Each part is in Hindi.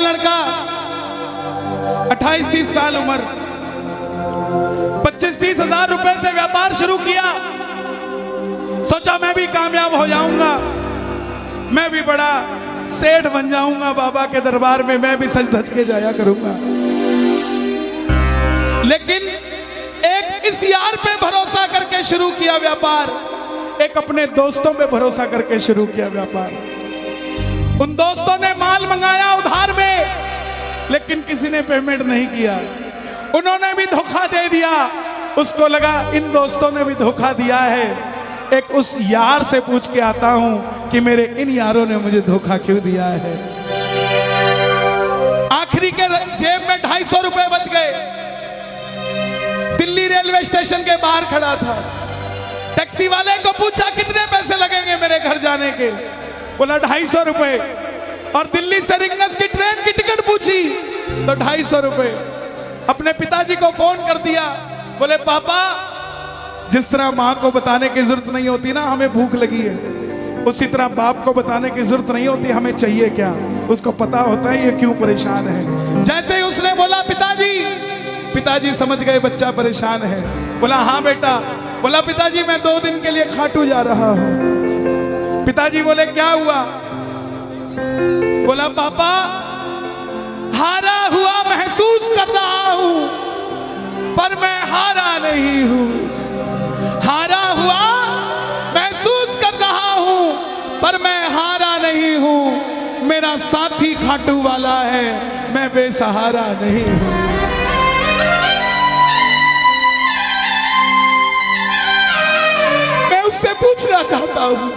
लड़का 28-30 साल उम्र, 25-30 हजार रुपए से व्यापार शुरू किया। सोचा मैं भी कामयाब हो जाऊंगा, मैं भी बड़ा सेठ बन जाऊंगा, बाबा के दरबार में मैं भी सज धज के जाया करूंगा। लेकिन एक इस यार पे भरोसा करके शुरू किया व्यापार, एक अपने दोस्तों पे भरोसा करके शुरू किया व्यापार। उन दोस्तों ने माल मंगाया उधार में, लेकिन किसी ने पेमेंट नहीं किया। उन्होंने भी धोखा दे दिया। उसको लगा इन दोस्तों ने भी धोखा दिया है, एक उस यार से पूछ के आता हूं कि मेरे इन यारों ने मुझे धोखा क्यों दिया है। आखिरी के जेब में 250 रुपए बच गए। दिल्ली रेलवे स्टेशन के बाहर खड़ा था। टैक्सी वाले को पूछा कितने पैसे लगेंगे मेरे घर जाने के, बोला 250 रुपए। और दिल्ली से रिंगस की ट्रेन की टिकट पूछी तो 250 रुपए। अपने पिताजी को फोन कर दिया, बोले पापा जिस तरह माँ को बताने की जरूरत नहीं होती ना हमें भूख लगी है, उसी तरह बाप को बताने की जरूरत नहीं होती हमें चाहिए क्या, उसको पता होता है ये क्यों परेशान है। जैसे ही उसने बोला पिताजी समझ गए बच्चा परेशान है। बोला हाँ बेटा। बोला पिताजी मैं 2 दिन के लिए खाटू जा रहा हूं। पिताजी बोले क्या हुआ? बोला पापा हारा हुआ महसूस कर रहा हूं, पर मैं हारा नहीं हूं। हारा हुआ महसूस कर रहा हूं, पर मैं हारा नहीं हूं। मेरा साथी खाटू वाला है, मैं बेसहारा नहीं हूं। मैं उससे पूछना चाहता हूं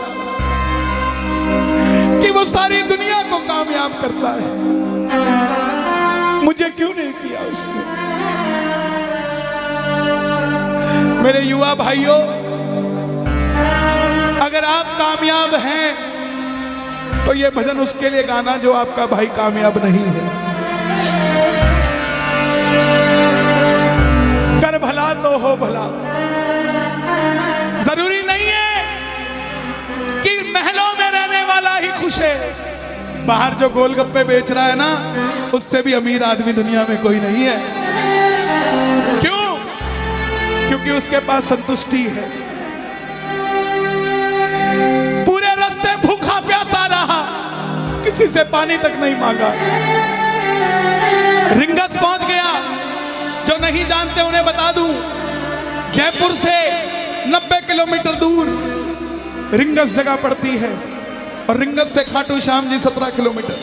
कि वो सारी दुनिया को कामयाब करता है, मुझे क्यों नहीं किया उसने? मेरे युवा भाइयों, अगर आप कामयाब हैं तो ये भजन उसके लिए गाना जो आपका भाई कामयाब नहीं है। कर भला तो हो भला। जरूरी नहीं है कि महलों में रहने वाला ही खुश है। बाहर जो गोलगप्पे बेच रहा है ना, उससे भी अमीर आदमी दुनिया में कोई नहीं है। क्यों? क्योंकि उसके पास संतुष्टि है। पूरे रास्ते भूखा प्यासा रहा, किसी से पानी तक नहीं मांगा। रिंगस पहुंच गया। जो नहीं जानते उन्हें बता दूं, जयपुर से 90 किलोमीटर दूर रिंगस जगह पड़ती है, और रिंगस से खाटू श्याम जी 17 किलोमीटर।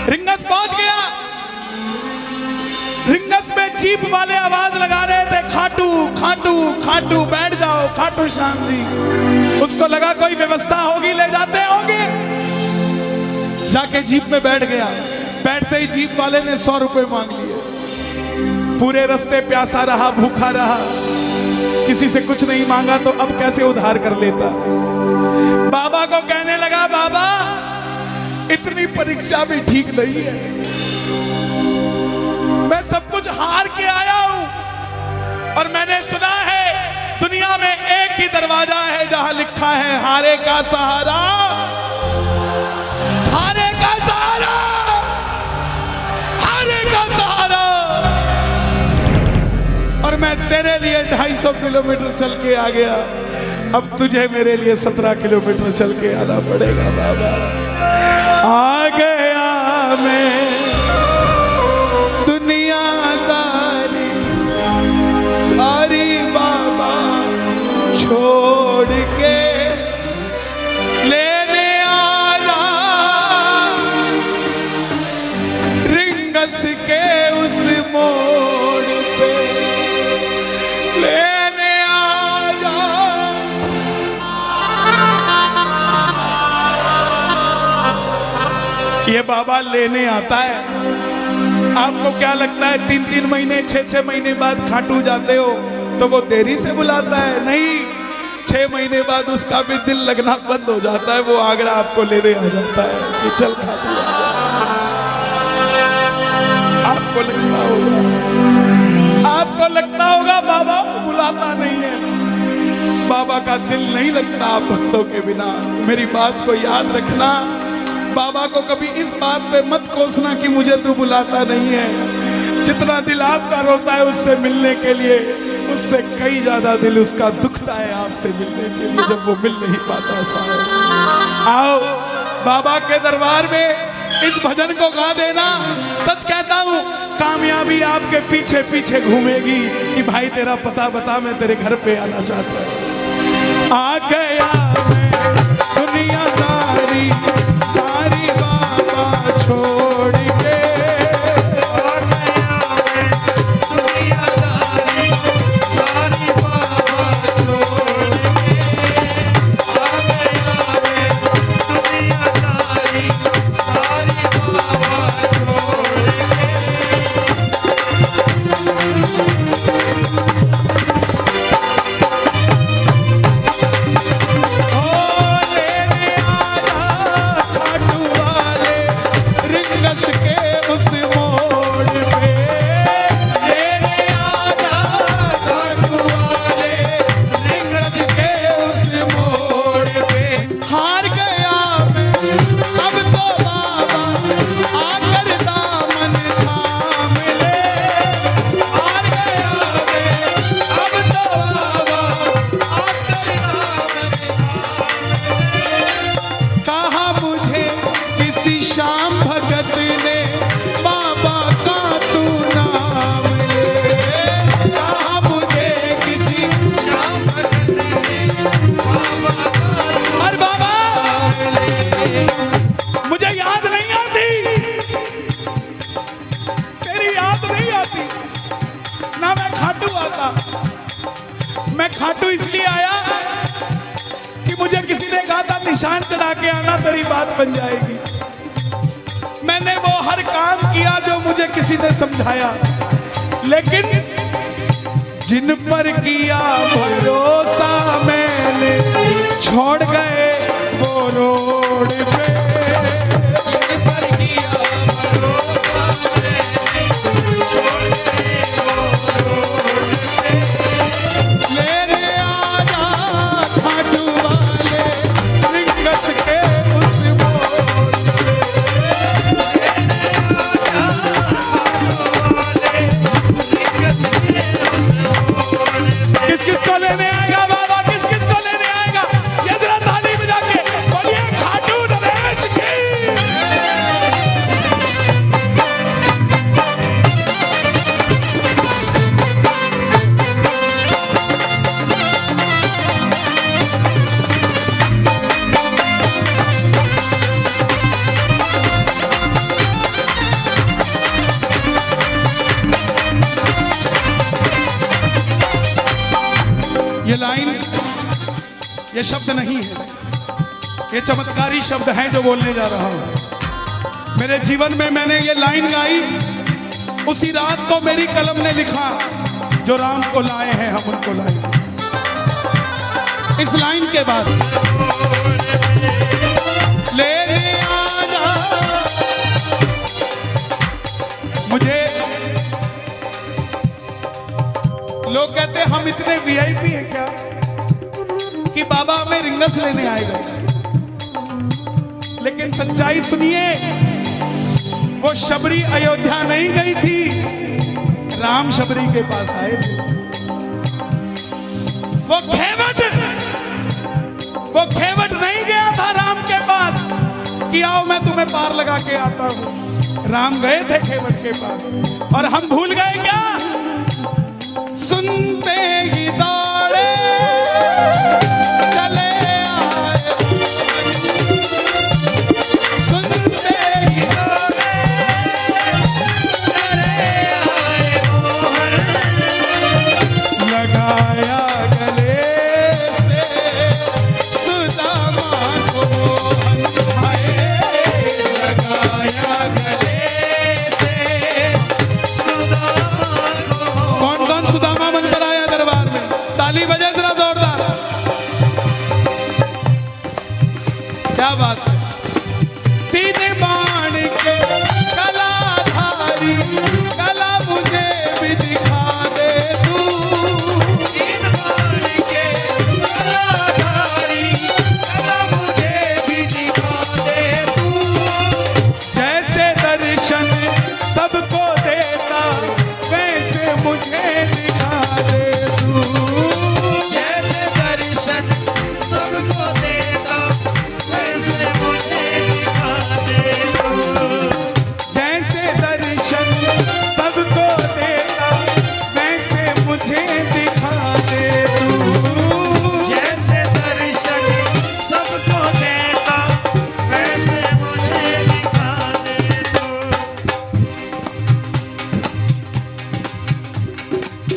रिंगस पहुंच गया। रिंगस में जीप वाले आवाज लगा रहे थे, खाटू खाटू खाटू बैठ जाओ खाटू श्याम जी। उसको लगा कोई व्यवस्था होगी, ले जाते होंगे। जाके जीप में बैठ गया। बैठते ही जीप वाले ने 100 रुपए मांग लिए। पूरे रास्ते प्यासा रहा, भूखा रहा, किसी से कुछ नहीं मांगा तो अब कैसे उधार कर लेता। बाबा को कहने लगा बाबा इतनी परीक्षा भी ठीक नहीं है, मैं सब कुछ हार के आया हूं, और मैंने सुना है दुनिया में एक ही दरवाजा है जहां लिखा है हारे का सहारा, हारे का सहारा, हारे का सहारा। और मैं तेरे लिए 250 किलोमीटर चल के आ गया, अब तुझे मेरे लिए 17 किलोमीटर चल के आना पड़ेगा बाबा। आ गया मैं दुनियादारी सारी बाबा छोड़ के, लेने आया रिंगस के उस मोड़ पे, लेने आया। ये बाबा लेने आता है। आपको क्या लगता है 3-3 महीने 6-6 महीने बाद खाटू जाते हो तो वो देरी से बुलाता है? नहीं, 6 महीने बाद उसका भी दिल लगना बंद हो जाता है। वो आगरा आपको लेने आ जाता है कि चल खाटू आ जा। आपको लगता होगा बाबा बुलाता नहीं है। बाबा का दिल नहीं लगता आप भक्तों के बिना। मेरी बात को याद रखना, बाबा को कभी इस बात पे मत कोसना कि मुझे तू बुलाता नहीं है। जितना दिल आपका रोता है उससे मिलने के लिए, उससे कई ज्यादा दिल उसका दुखता है आपसे मिलने के लिए, जब वो मिल नहीं पाता। साहब आओ बाबा के दरबार में इस भजन को गा देना। सच कहता हूँ कामयाबी आपके पीछे पीछे घूमेगी कि भाई तेरा पता बता, मैं तेरे घर पे आना चाहता हूँ। आ गया मैं दुनियादारी सारी बाबा छोड़ के, आ गया मैं दुनियादारी सारी बाबा छोड़ के, आ गया मैं दुनियादारी सारी बाबा छोड़ के। मैं खाटू इसलिए आया कि मुझे किसी ने कहा था निशान चढ़ा के आना, तेरी बात बन जाएगी। मैंने वो हर काम किया जो मुझे किसी ने समझाया, लेकिन जिन पर किया भरोसा मैंने छोड़ गए वो रोड पे। जिन पर किया भरोसा मैंने छोड़ गए वो रोड पे। लेने आजा खाटू वाले रिंगस के उस मोड़ पे। लेने आजा खाटू वाले रिंगस के उस मोड़ पे। किस किस को लेने आएगा बाबा, किस किस को लेने आएगा? ये जरा ताली बजा के बोलिए खाटू नरेश की। ये लाइन, ये शब्द नहीं है, ये चमत्कारी शब्द हैं जो बोलने जा रहा हूं। मेरे जीवन में मैंने ये लाइन गाई, उसी रात को मेरी कलम ने लिखा, जो राम को लाए हैं हम उनको लाएंगे। इस लाइन के बाद लेने आजा, मुझे लोग कहते हम इतने वीआईपी हैं क्या कि बाबा हमें रिंगस लेने आएगा, लेकिन सच्चाई सुनिए, वो शबरी अयोध्या नहीं गई थी, राम शबरी के पास आए थे। वो खेवट नहीं गया था राम के पास कि आओ मैं तुम्हें पार लगा के आता हूं। राम गए थे खेवट के पास, और हम भूल गए क्या? सुनते ही दौड़े चले आए, सुनते ही दौड़े चले आए मोहन। लगाया गले से सुदामा को मोहन भाई। लगाया गले से सुदामा को। कौन कौन सुदामा बनकर आया दरबार में? ताली बजे जरा जोरदार। क्या बात है? तीन बाण के कलाधारी, कला मुझे भी दिखा दे तू। तीन बाण के कलाधारी, कला मुझे भी दिखा दे तू।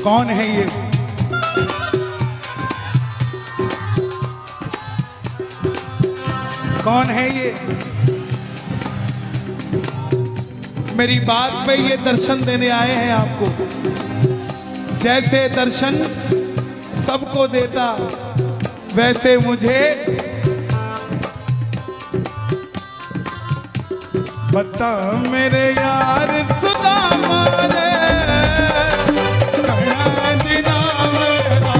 कौन है ये? कौन है ये? मेरी बात पे ये दर्शन देने आए हैं आपको। जैसे दर्शन सबको देता, वैसे मुझे बता मेरे यार सुदामा रे, कहाँ दिना मेरा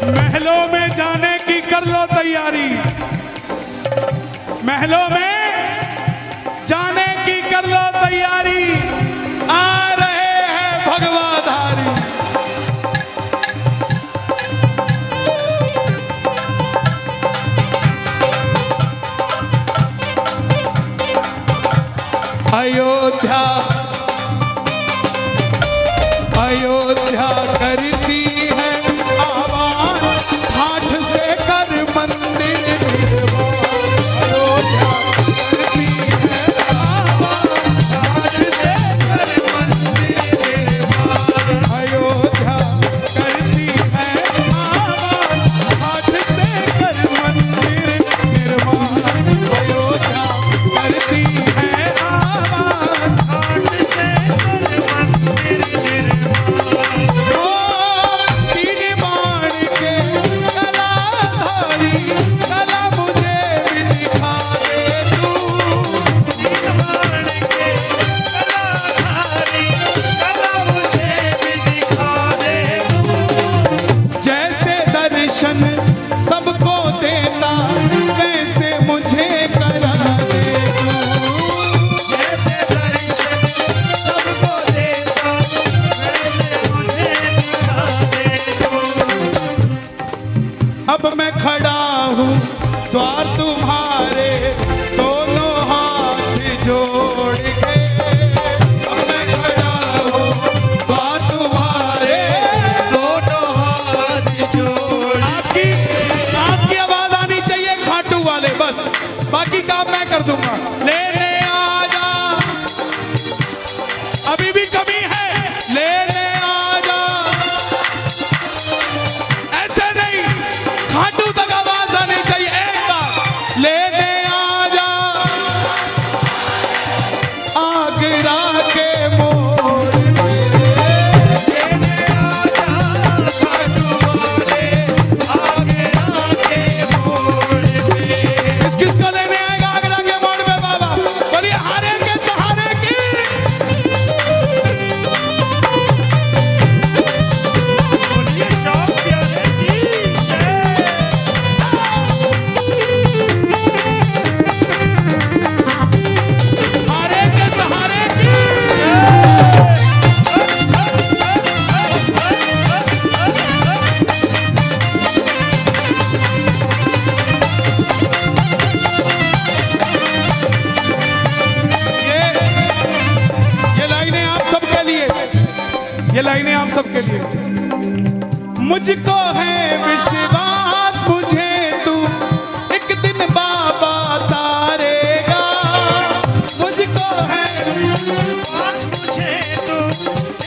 महलों में जाने की कर लो तैयारी, महलों में जाने की कर लो तैयारी, आ रहे हैं भगवाधारी। अयोध्या अयोध्या करती है आवाज, हाथ से कर मंदिर निर्माण। अयोध्या करती है आवाज, हाथ से कर मंदिर निर्माण। अयोध्या करती है आवाज, हाथ से कर मंदिर निर्माण। अयोध्या करती है आवाज, हाथ से कर मंदिर निर्माण। ओ तीन बाण के कलाधारी, कला मुझे भी दिखा दे तू। तीन बाण के कलाधारी, कला मुझे भी दिखा दे तू। जैसे दर्शन सबको देता, वैसे मुझे करा दे तू। जैसे दर्शन सबको देता, वैसे मुझे दिखा दे तू। अब मैं खड़ा हूँ द्वार तुम्हारे, दोनों हाथ जोड़ के। अब मैं खड़ा हूँ द्वार तुम्हारे, दोनों हाथ जोड़ आपकी आवाज आनी चाहिए खाटू वाले, बस बाकी काम मैं कर दूंगा। लेने आजा, अभी भी कमी है, लेने आजा। ऐसे नहीं, खाटू तक आवाज आनी चाहिए। एक बार लेने आजा, आगरा के मोड़ पे। लेने आजा खाटू वाले, आगरा के मोड़ पे। किस किस को लेने आएगा आगरा के मोड़ पे बाबा? बोलिए हारे के सहारे की। बोलिए शौक प्यारे की जय। हारे के सहारे की। ये लाइनें आप सबके लिए, ये लाइनें आप सबके लिए। मुझको है विश्वास, मुझे तू एक दिन बाबा तारेगा। मुझको है पास मुझे तू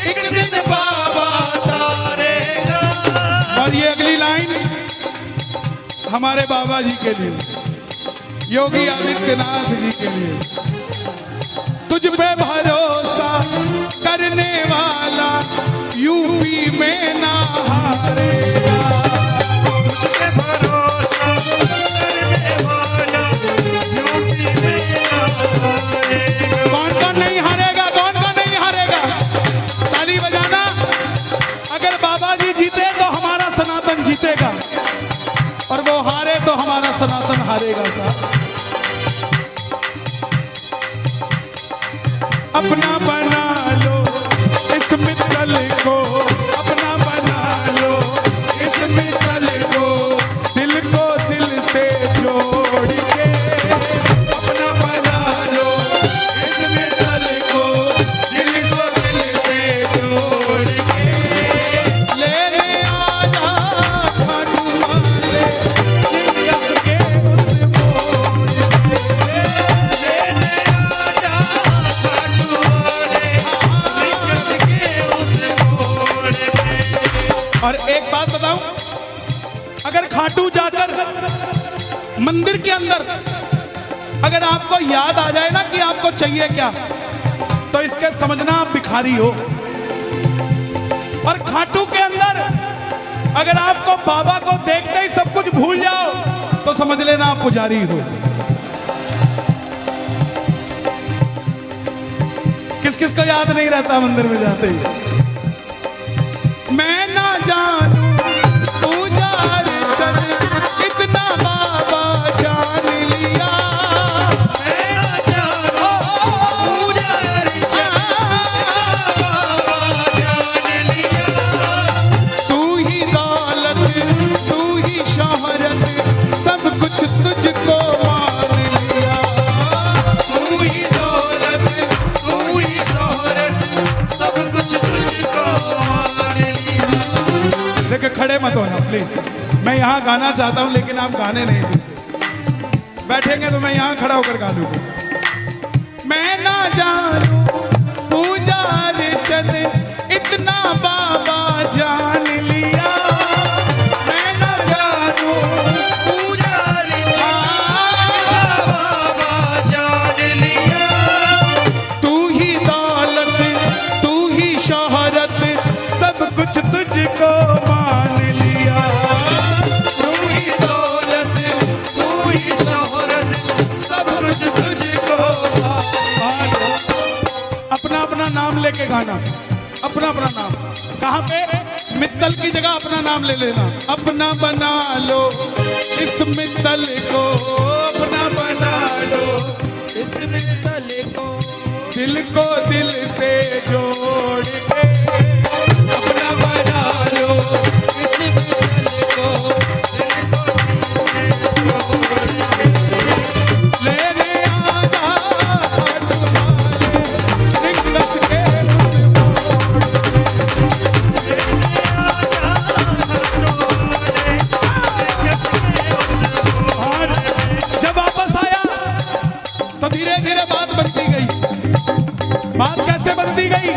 एक दिन बाबा तारेगा। और ये अगली लाइन हमारे बाबा जी के लिए, योगी आदित्यनाथ जी के लिए। तुझ पे भरोसा करने वाला यूपी में ना हारेगा। तुझ पे भरोसा करने वाला यूपी में ना हारेगा। कौन कौन नहीं हारेगा? कौन कौन नहीं हारेगा? ताली बजाना। अगर बाबा जी जीते तो हमारा सनातन जीतेगा, और वो हारे तो हमारा सनातन हारेगा साहब। अपना बना लो इस मित्तल को, अपना बना लो इस मित्तल को, दिल को दिल से जोड़ के। अपना बना लो इस मित्तल को, दिल को दिल से जोड़ और एक बात बताऊं, अगर खाटू जाकर मंदिर के अंदर अगर आपको याद आ जाए ना कि आपको चाहिए क्या, तो इसके समझना आप भिखारी हो। और खाटू के अंदर अगर आपको बाबा को देखते ही सब कुछ भूल जाओ, तो समझ लेना आप पुजारी हो। किस किस को याद नहीं रहता मंदिर में जाते ही? मैं ना जानू पुजारी चल, इतना बाबा जान लिया। मैं ना जानू पुजारी चल, बाबा जान लिया। तू ही दौलत, तू ही शोहरत, सब कुछ तुझको मान लिया। तू ही दौलत, तू ही शोहरत, सब कुछ तुझको मान लिया। देखो खड़े मत होना प्लीज, मैं यहाँ गाना चाहता हूँ लेकिन आप गाने नहीं देंगे। बैठेंगे तो मैं यहाँ खड़ा होकर गा लूंगा। मैं ना जानू पुजारी चल, इतना बाबा जान लिया। मैं ना जानू पुजारी चल, बाबा जान लिया। तू ही दौलत, तू ही शोहरत, सब कुछ तुझको मान लिया। तू ही दौलत, तू ही शोहरत, सब कुछ तुझको मान लिया। अपना अपना नाम लेके गाना, अपना अपना नाम। कहाँ पे? मित्तल की जगह अपना नाम ले लेना। अपना बना लो इस मित्तल को, अपना बना लो इस मित्तल को, दिल को दिल से जोड़ के। अपना बना लो इस मित्तल को, दिल को दिल से जोड़ के। लेने आजा खाटू वाले, रिंग कस के उस मोड़ पे। लेने आजा खाटू वाले, कस के उस मोड़ पे। जब वापस आया तो धीरे धीरे बात बनती गई। बात कैसे बनती गई?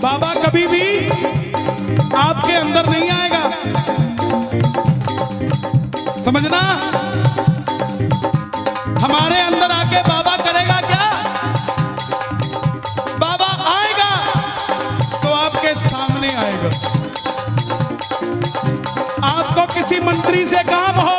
बाबा कभी भी आपके अंदर नहीं आएगा, समझना। हमारे अंदर आके बाबा करेगा क्या? बाबा आएगा तो आपके सामने आएगा। आपको किसी मंत्री से काम हो,